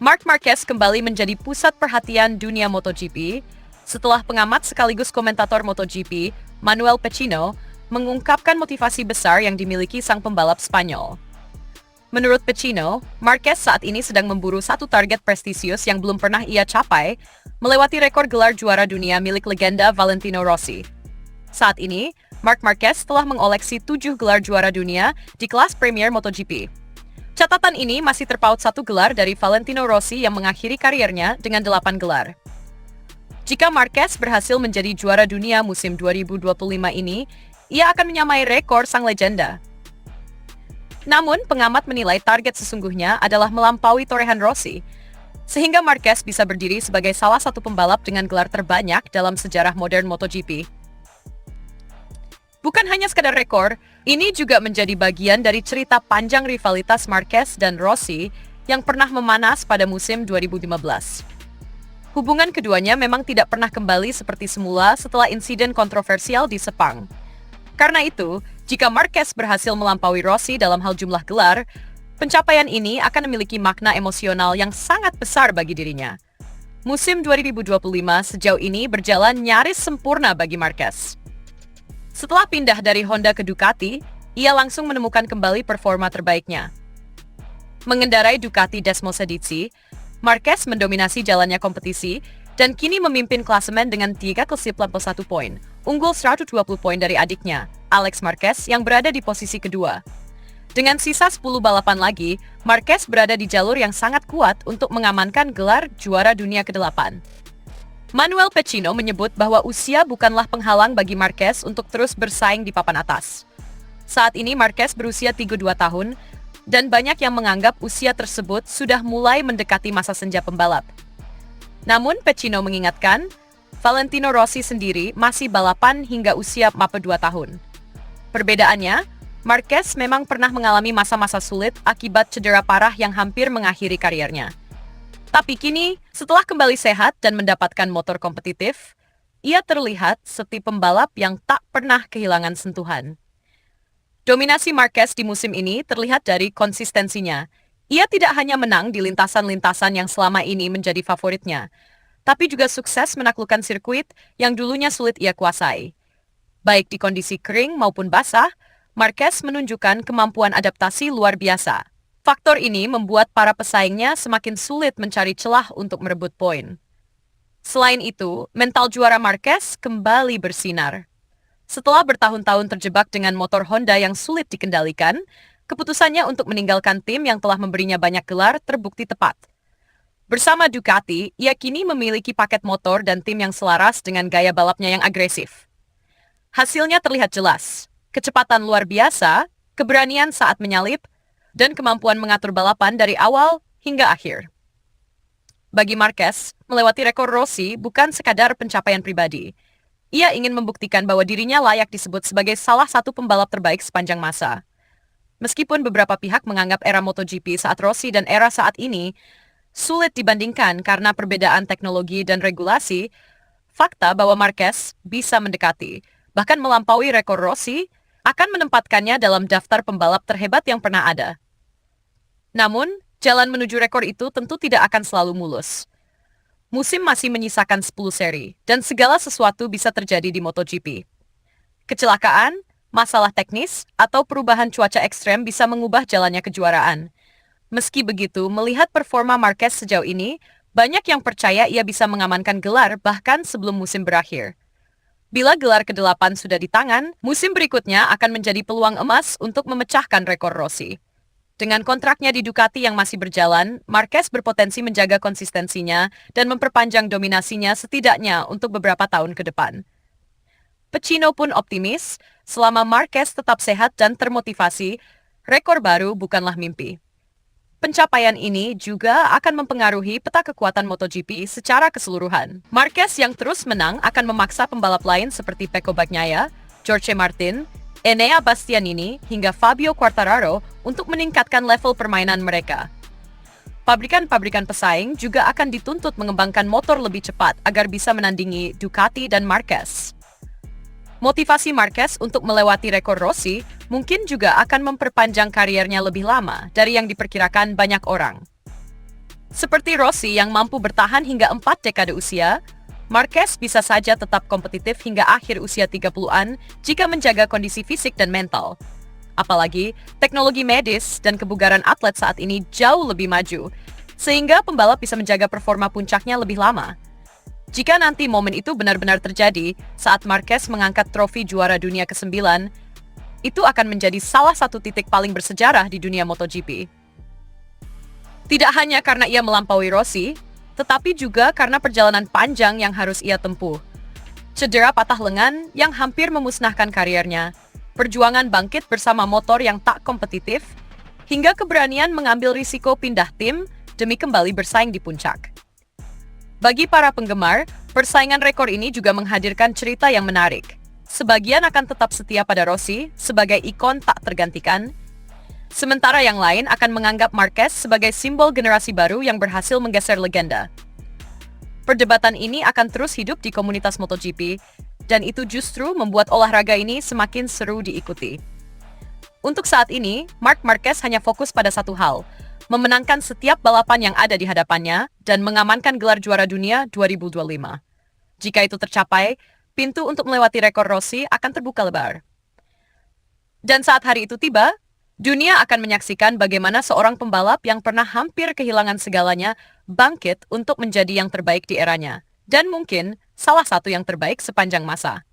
Marc Marquez kembali menjadi pusat perhatian dunia MotoGP setelah pengamat sekaligus komentator MotoGP, Manuel Pecino, mengungkapkan motivasi besar yang dimiliki sang pembalap Spanyol. Menurut Pecino, Marquez saat ini sedang memburu satu target prestisius yang belum pernah ia capai, melewati rekor gelar juara dunia milik legenda Valentino Rossi. Saat ini, Marc Marquez telah mengoleksi 7 gelar juara dunia di kelas Premier MotoGP. Catatan ini masih terpaut satu gelar dari Valentino Rossi yang mengakhiri kariernya dengan 8 gelar. Jika Marquez berhasil menjadi juara dunia musim 2025 ini, ia akan menyamai rekor sang legenda. Namun, pengamat menilai target sesungguhnya adalah melampaui torehan Rossi, sehingga Marquez bisa berdiri sebagai salah satu pembalap dengan gelar terbanyak dalam sejarah modern MotoGP. Bukan hanya sekadar rekor, ini juga menjadi bagian dari cerita panjang rivalitas Marquez dan Rossi yang pernah memanas pada musim 2015. Hubungan keduanya memang tidak pernah kembali seperti semula setelah insiden kontroversial di Sepang. Karena itu, jika Marquez berhasil melampaui Rossi dalam hal jumlah gelar, pencapaian ini akan memiliki makna emosional yang sangat besar bagi dirinya. Musim 2025 sejauh ini berjalan nyaris sempurna bagi Marquez. Setelah pindah dari Honda ke Ducati, ia langsung menemukan kembali performa terbaiknya. Mengendarai Ducati Desmosedici, Marquez mendominasi jalannya kompetisi dan kini memimpin klasemen dengan 31 poin, unggul 120 poin dari adiknya, Alex Marquez yang berada di posisi kedua. Dengan sisa 10 balapan lagi, Marquez berada di jalur yang sangat kuat untuk mengamankan gelar juara dunia ke-8. Manuel Pecino menyebut bahwa usia bukanlah penghalang bagi Marquez untuk terus bersaing di papan atas. Saat ini Marquez berusia 32 tahun, dan banyak yang menganggap usia tersebut sudah mulai mendekati masa senja pembalap. Namun Pecino mengingatkan, Valentino Rossi sendiri masih balapan hingga usia 42 tahun. Perbedaannya, Marquez memang pernah mengalami masa-masa sulit akibat cedera parah yang hampir mengakhiri kariernya. Tapi kini, setelah kembali sehat dan mendapatkan motor kompetitif, ia terlihat seperti pembalap yang tak pernah kehilangan sentuhan. Dominasi Marquez di musim ini terlihat dari konsistensinya. Ia tidak hanya menang di lintasan-lintasan yang selama ini menjadi favoritnya, tapi juga sukses menaklukkan sirkuit yang dulunya sulit ia kuasai. Baik di kondisi kering maupun basah, Marquez menunjukkan kemampuan adaptasi luar biasa. Faktor ini membuat para pesaingnya semakin sulit mencari celah untuk merebut poin. Selain itu, mental juara Marquez kembali bersinar. Setelah bertahun-tahun terjebak dengan motor Honda yang sulit dikendalikan, keputusannya untuk meninggalkan tim yang telah memberinya banyak gelar terbukti tepat. Bersama Ducati, ia kini memiliki paket motor dan tim yang selaras dengan gaya balapnya yang agresif. Hasilnya terlihat jelas, kecepatan luar biasa, keberanian saat menyalip, dan kemampuan mengatur balapan dari awal hingga akhir. Bagi Marquez, melewati rekor Rossi bukan sekadar pencapaian pribadi. Ia ingin membuktikan bahwa dirinya layak disebut sebagai salah satu pembalap terbaik sepanjang masa. Meskipun beberapa pihak menganggap era MotoGP saat Rossi dan era saat ini sulit dibandingkan karena perbedaan teknologi dan regulasi, fakta bahwa Marquez bisa mendekati, bahkan melampaui rekor Rossi, akan menempatkannya dalam daftar pembalap terhebat yang pernah ada. Namun, jalan menuju rekor itu tentu tidak akan selalu mulus. Musim masih menyisakan 10 seri, dan segala sesuatu bisa terjadi di MotoGP. Kecelakaan, masalah teknis, atau perubahan cuaca ekstrem bisa mengubah jalannya kejuaraan. Meski begitu, melihat performa Marquez sejauh ini, banyak yang percaya ia bisa mengamankan gelar bahkan sebelum musim berakhir. Bila gelar ke-8 sudah di tangan, musim berikutnya akan menjadi peluang emas untuk memecahkan rekor Rossi. Dengan kontraknya di Ducati yang masih berjalan, Marquez berpotensi menjaga konsistensinya dan memperpanjang dominasinya setidaknya untuk beberapa tahun ke depan. Pecino pun optimis, selama Marquez tetap sehat dan termotivasi, rekor baru bukanlah mimpi. Pencapaian ini juga akan mempengaruhi peta kekuatan MotoGP secara keseluruhan. Marquez yang terus menang akan memaksa pembalap lain seperti Pecco Bagnaia, Jorge Martin, Enea Bastianini, hingga Fabio Quartararo untuk meningkatkan level permainan mereka. Pabrikan-pabrikan pesaing juga akan dituntut mengembangkan motor lebih cepat agar bisa menandingi Ducati dan Marquez. Motivasi Marquez untuk melewati rekor Rossi mungkin juga akan memperpanjang kariernya lebih lama dari yang diperkirakan banyak orang. Seperti Rossi yang mampu bertahan hingga 4 dekade usia, Marquez bisa saja tetap kompetitif hingga akhir usia 30-an jika menjaga kondisi fisik dan mental. Apalagi, teknologi medis dan kebugaran atlet saat ini jauh lebih maju, sehingga pembalap bisa menjaga performa puncaknya lebih lama. Jika nanti momen itu benar-benar terjadi saat Marquez mengangkat trofi juara dunia ke-9, itu akan menjadi salah satu titik paling bersejarah di dunia MotoGP. Tidak hanya karena ia melampaui Rossi, tetapi juga karena perjalanan panjang yang harus ia tempuh. Cedera patah lengan yang hampir memusnahkan kariernya, perjuangan bangkit bersama motor yang tak kompetitif, hingga keberanian mengambil risiko pindah tim demi kembali bersaing di puncak. Bagi para penggemar, persaingan rekor ini juga menghadirkan cerita yang menarik. Sebagian akan tetap setia pada Rossi sebagai ikon tak tergantikan, sementara yang lain akan menganggap Marquez sebagai simbol generasi baru yang berhasil menggeser legenda. Perdebatan ini akan terus hidup di komunitas MotoGP, dan itu justru membuat olahraga ini semakin seru diikuti. Untuk saat ini, Marc Marquez hanya fokus pada satu hal, memenangkan setiap balapan yang ada di hadapannya dan mengamankan gelar juara dunia 2025. Jika itu tercapai, pintu untuk melewati rekor Rossi akan terbuka lebar. Dan saat hari itu tiba, dunia akan menyaksikan bagaimana seorang pembalap yang pernah hampir kehilangan segalanya bangkit untuk menjadi yang terbaik di eranya, dan mungkin salah satu yang terbaik sepanjang masa.